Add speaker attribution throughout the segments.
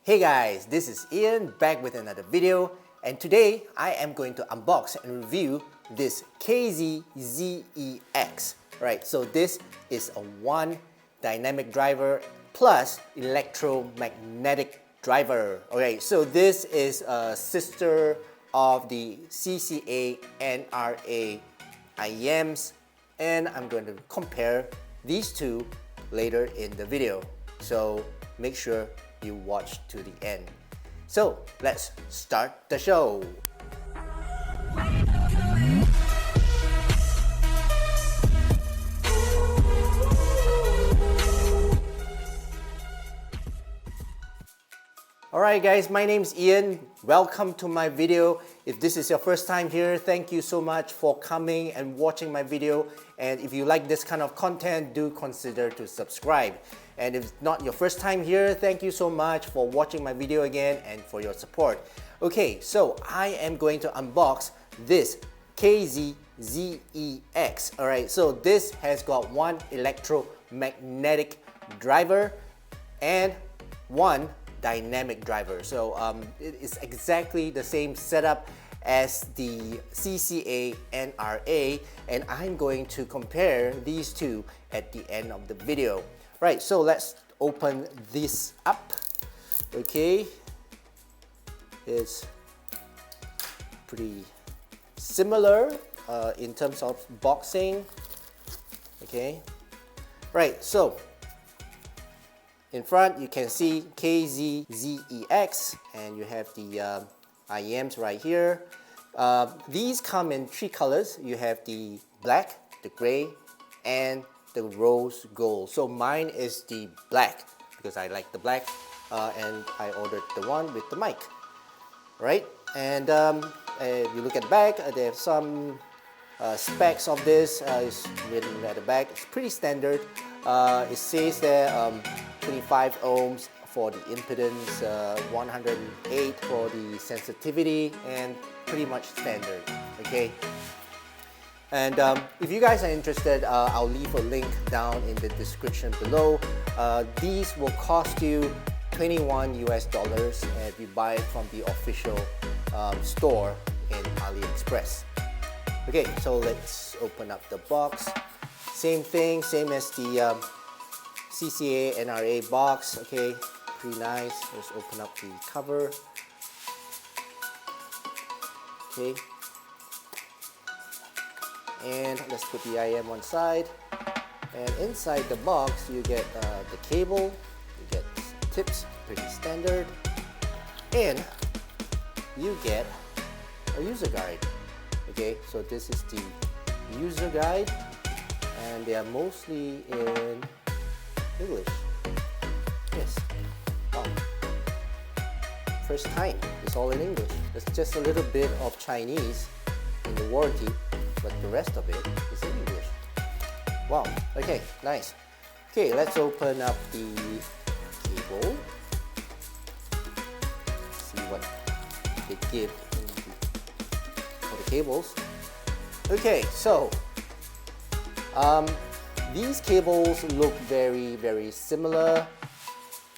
Speaker 1: Hey guys, this is Ian back with another video, and today I am going to unbox and review this Kz-Zex. Right, so this is a one dynamic driver plus electromagnetic driver. Okay, so this is a sister of the CCA NRA IEMs, and I'm going to compare these two later in the video. So make sure you watch to the end. So let's start the show. Alright guys, my name's Ian. Welcome to my video. If this is your first time here, thank you so much for coming and watching my video. And if you like this kind of content, do consider to subscribe. And if it's not your first time here, thank you so much for watching my video again and for your support. Okay, so I am going to unbox this Kz-Zex. Alright, so this has got one electromagnetic driver and one dynamic driver. So it is exactly the same setup as the CCA NRA, and I'm going to compare these two at the end of the video. Right, so let's open this up. Okay, it's pretty similar in terms of boxing. Okay, right, so in front you can see Kz-Zex, and you have the IEMs right here. These come in three colors. You have the black, the gray, and the rose gold. So mine is the black because I like the black, and I ordered the one with the mic, right? And if you look at the back, there's some specs of this. It's written at the back. It's pretty standard. It says there 25 ohms for the impedance, 108 for the sensitivity, and pretty much standard. Okay. And if you guys are interested, I'll leave a link down in the description below. These will cost you $21 US if you buy it from the official store in AliExpress. Okay, so let's open up the box. Same thing, same as the CCA NRA box. Okay, pretty nice. Let's open up the cover. Okay. And let's put the IM one side, and inside the box you get the cable, you get tips, pretty standard, and you get a user guide. Okay, so this is the user guide, and they are mostly in English. Yes. Wow. First time, it's all in English. There's just a little bit of Chinese in the warranty, but the rest of it is in English. Wow, okay, nice. Okay, let's open up the cable. See what they give for the cables. Okay, so these cables look very, very similar,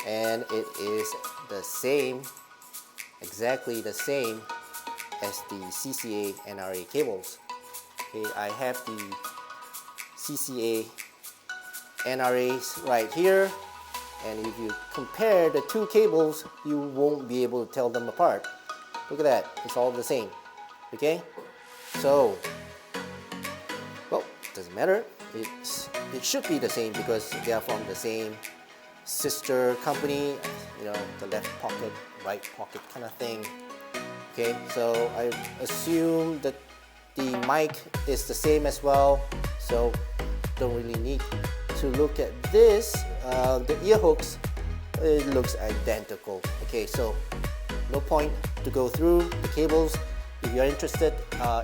Speaker 1: and it is the same, exactly the same as the CCA NRA cables. Okay, I have the CCA NRAs right here, and if you compare the two cables, you won't be able to tell them apart. Look at that, it's all the same. Okay, so, well, doesn't matter. It should be the same because they are from the same sister company, you know, the left pocket, right pocket kind of thing. Okay, so I assume that the mic is the same as well, so don't really need to look at this. The ear hooks, it looks identical. Okay, so no point to go through the cables. If you're interested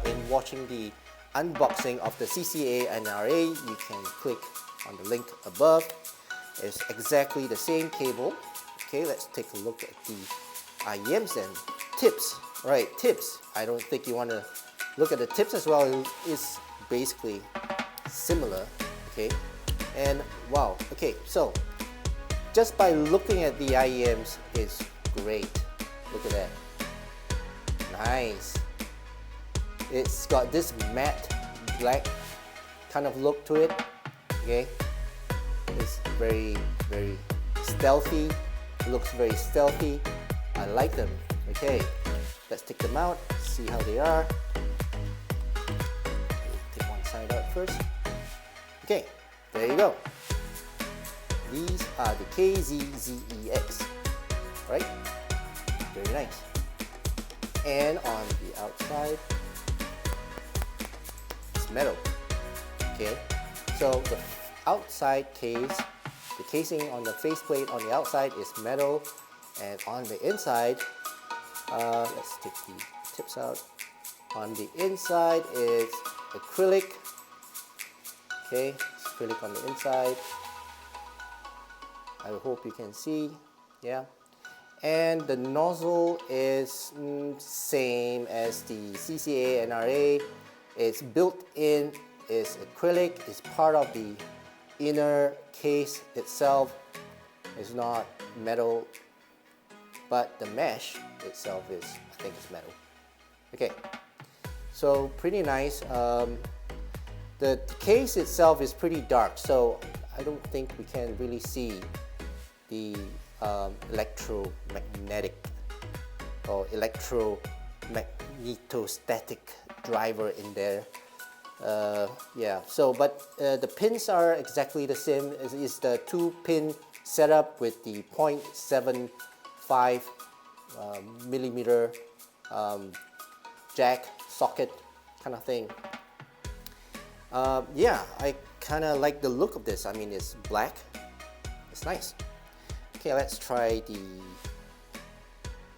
Speaker 1: in watching the unboxing of the CCA NRA, you can click on the link above. It's exactly the same cable. Okay, let's take a look at the IEMs and tips. Right, tips. I don't think you want to look at the tips as well. It's basically similar. Okay, and wow. Okay, so just by looking at the IEMs, it's great. Look at that. Nice. It's got this matte black kind of look to it. Okay. It's very, very stealthy. It looks very stealthy. I like them. Okay. Let's take them out, see how they are. Take one side out first. Okay, there you go. These are the Kz-Zex, right? Very nice. And on the outside, it's metal. Okay, so the outside case, the casing on the faceplate on the outside is metal, and on the inside, let's take the tips out. On the inside, it's acrylic. Okay, it's acrylic on the inside. I hope you can see. Yeah. And the nozzle is same as the CCA NRA. It's built in, it's acrylic, it's part of the inner case itself. It's not metal, but the mesh itself is, I think it's metal. Okay, so pretty nice. The case itself is pretty dark, so I don't think we can really see the electromagnetic or electrostatic driver in there. Yeah, so but the pins are exactly the same. It's the 2-pin setup with the 0.75 millimeter jack socket kind of thing. Yeah, I kind of like the look of this. I mean, it's black. It's nice. Okay, let's try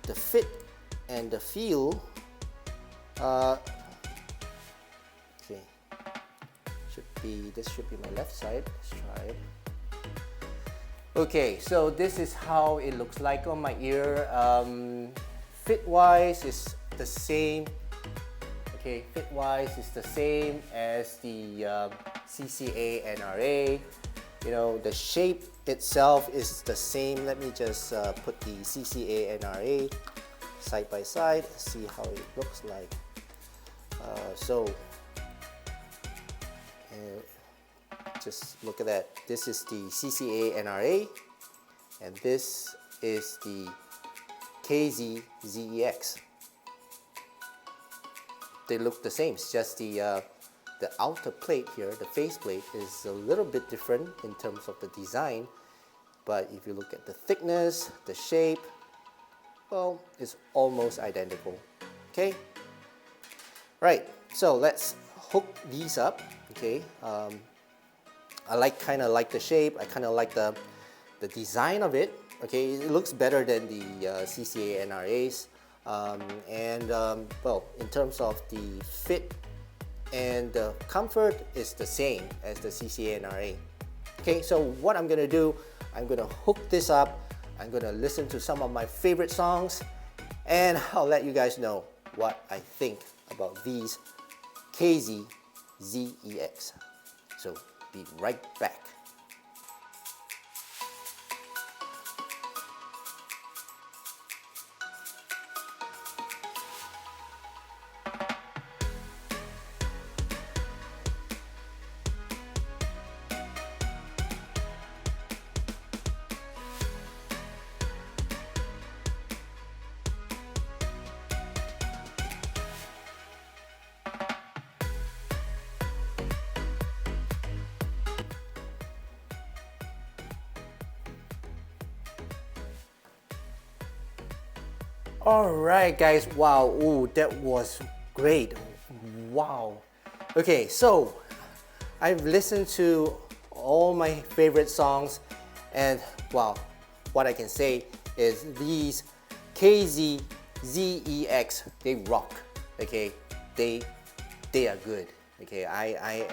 Speaker 1: the fit and the feel. Okay, this should be my left side. Let's try it. Okay, so this is how it looks like on my ear. Fit-wise, it's the same. Okay, fit-wise, it's the same as the CCA NRA. You know, the shape itself is the same. Let me just put the CCA NRA side by side, see how it looks like. Just look at that. This is the CCA NRA, and this is the Kz-Zex. They look the same. It's just the outer plate here, the face plate, is a little bit different in terms of the design. But if you look at the thickness, the shape, well, it's almost identical. Okay. Right. So let's hook these up. Okay. I kind of like the shape. I kind of like the design of it. Okay, it looks better than the CCA NRAs. Well, in terms of the fit and the comfort, is the same as the CCA NRA. Okay, so what I'm gonna do, I'm gonna hook this up. I'm gonna listen to some of my favorite songs, and I'll let you guys know what I think about these Kz-Zex. So be right back. Alright guys, wow, ooh, that was great. Wow. Okay, so I've listened to all my favorite songs, and wow, what I can say is these Kz-Zex, they rock. Okay, they are good. Okay, I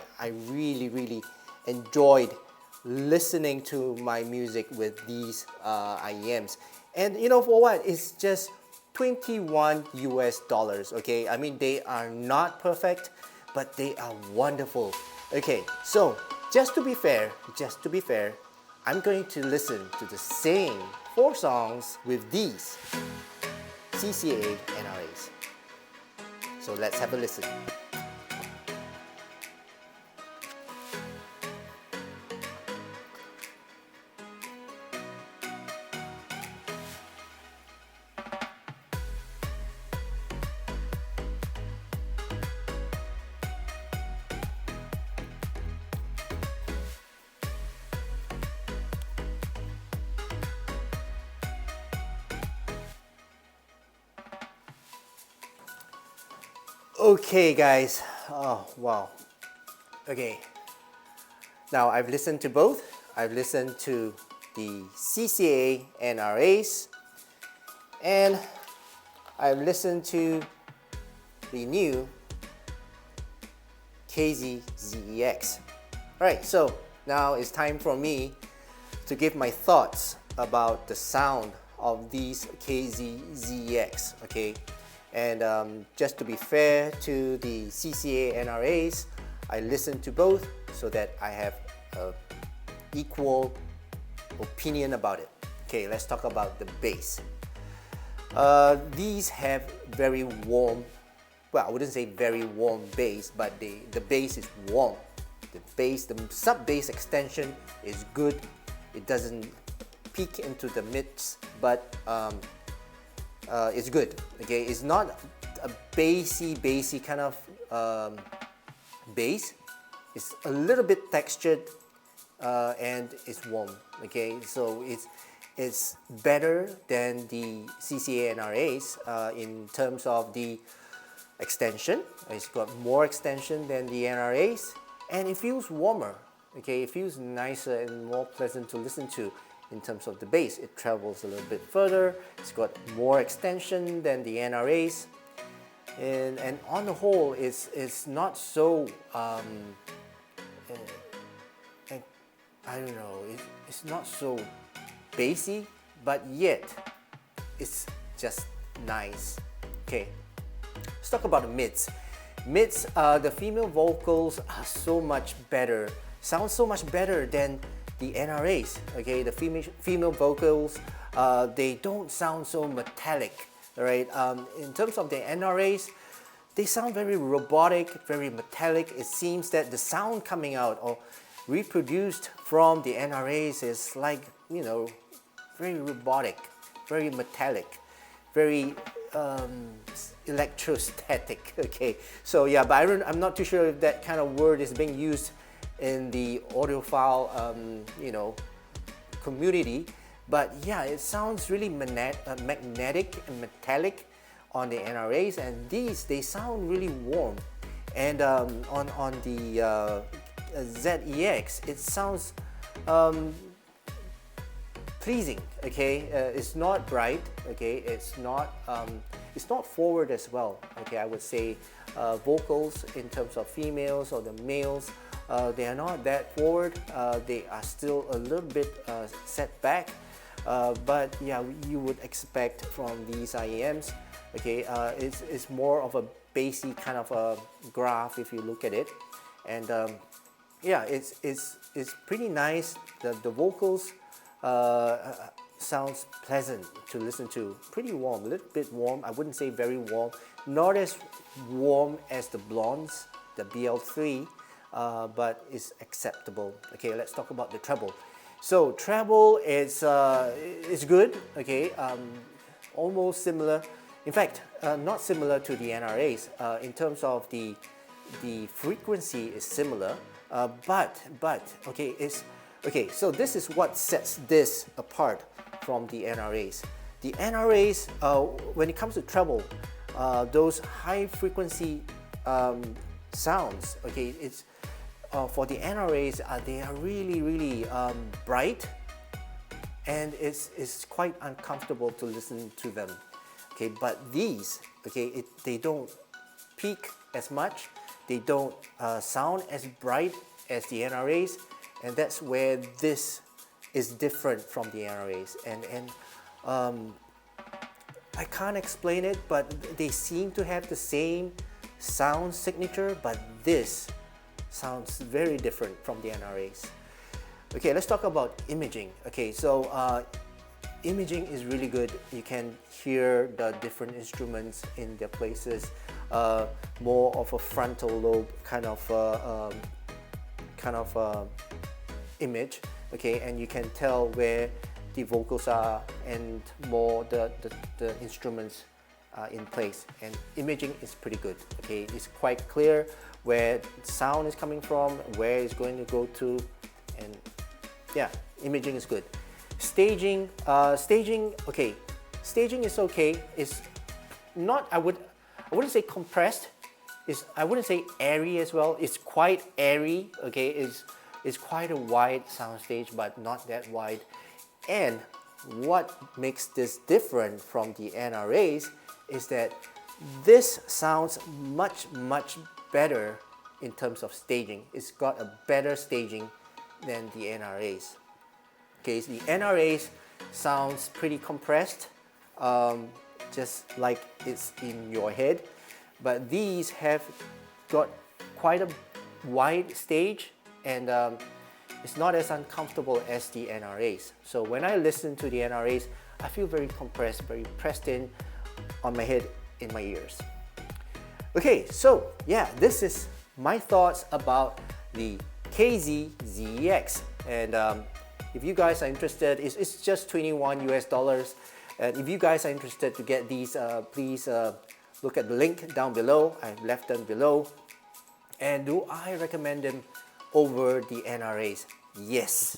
Speaker 1: really enjoyed listening to my music with these IEMs. And you know, for what? It's just $21 US. Okay, I mean, they are not perfect, but they are wonderful. Okay, so just to be fair, I'm going to listen to the same 4 songs with these CCA NRAs. So let's have a listen. Okay guys, oh wow, okay, now I've listened to both. I've listened to the CCA NRAs and I've listened to the new Kz-Zex. Alright, so now it's time for me to give my thoughts about the sound of these Kz-Zex, okay? And just to be fair to the CCA NRAs, I listened to both so that I have an equal opinion about it. Okay, let's talk about the bass. These have very warm, well, I wouldn't say very warm bass, but the bass is warm. The bass, the sub-bass extension is good. It doesn't peak into the mids, but it's good. Okay, it's not a bassy kind of bass. It's a little bit textured and it's warm. Okay, so it's better than the CCA NRAs in terms of the extension. It's got more extension than the NRAs, and it feels warmer. Okay, it feels nicer and more pleasant to listen to. In terms of the bass, it travels a little bit further. It's got more extension than the NRAs, and on the whole, it's not so I don't know. It's not so bassy, but yet it's just nice. Okay, let's talk about the mids. Mids, the female vocals are so much better. Sound so much better than the NRAs. Okay, the female vocals, they don't sound so metallic, right? In terms of the NRAs, they sound very robotic, very metallic. It seems that the sound coming out or reproduced from the NRAs is like, you know, very robotic, very metallic, very electrostatic. Okay, so yeah, but I'm not too sure if that kind of word is being used in the audiophile, you know, community, but yeah, it sounds really magnetic and metallic on the NRAs, and these, they sound really warm. And on the ZEX, it sounds pleasing. Okay, it's not bright. Okay, it's not forward as well. Okay, I would say vocals in terms of females or the males, they are not that forward. They are still a little bit set back, but yeah, you would expect from these IEMs. Okay, it's more of a bassy kind of a graph if you look at it, and yeah, it's pretty nice. The vocals sounds pleasant to listen to. Pretty warm, a little bit warm. I wouldn't say very warm. Not as warm as the blondes, the BL3, but it's acceptable. Okay, let's talk about the treble. So treble is good. Okay, almost similar. In fact, not similar to the NRAs. In terms of the frequency is similar, but okay, it's okay. So this is what sets this apart from the NRAs. The NRAs, when it comes to treble, those high frequency sounds, okay, it's for the NRAs, they are really bright, and it's quite uncomfortable to listen to them. Okay, but these, okay, they don't peak as much, they don't sound as bright as the NRAs, and that's where this is different from the NRAs. And I can't explain it, but they seem to have the same sound signature, but this sounds very different from the NRAs. Okay, let's talk about imaging. Okay, so imaging is really good. You can hear the different instruments in their places, more of a frontal lobe kind of image, okay, and you can tell where the vocals are and more the instruments are in place, and imaging is pretty good, okay. It's quite clear where sound is coming from, where it's going to go to, and yeah, imaging is good. Staging, okay, staging is okay. It's not, I wouldn't say compressed. I wouldn't say airy as well. It's quite airy, okay. It's quite a wide sound stage, but not that wide. And what makes this different from the NRAs is that this sounds much better in terms of staging. It's got a better staging than the NRAs. Okay, so the NRAs sounds pretty compressed, just like it's in your head, but these have got quite a wide stage, and it's not as uncomfortable as the NRAs. So when I listen to the NRAs, I feel very compressed, very pressed in on my head, in my ears. Okay, so yeah, this is my thoughts about the Kz-Zex, and if you guys are interested, it's just $21 US. And if you guys are interested to get these, please look at the link down below. I've left them below. And do I recommend them over the NRAs? Yes.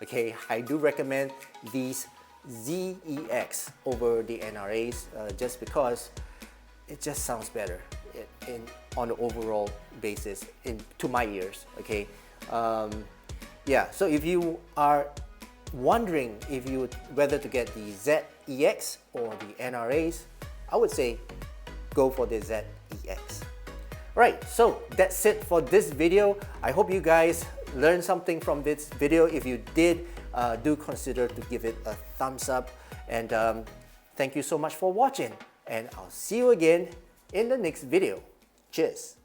Speaker 1: Okay, I do recommend these Zex over the NRAs just because it just sounds better on the overall basis to my ears. Okay. Yeah, so if you are wondering whether to get the Zex or the NRAs, I would say go for the Zex. Right, so that's it for this video. I hope you guys learned something from this video. If you did, do consider to give it a thumbs up. And thank you so much for watching. And I'll see you again in the next video. Cheers.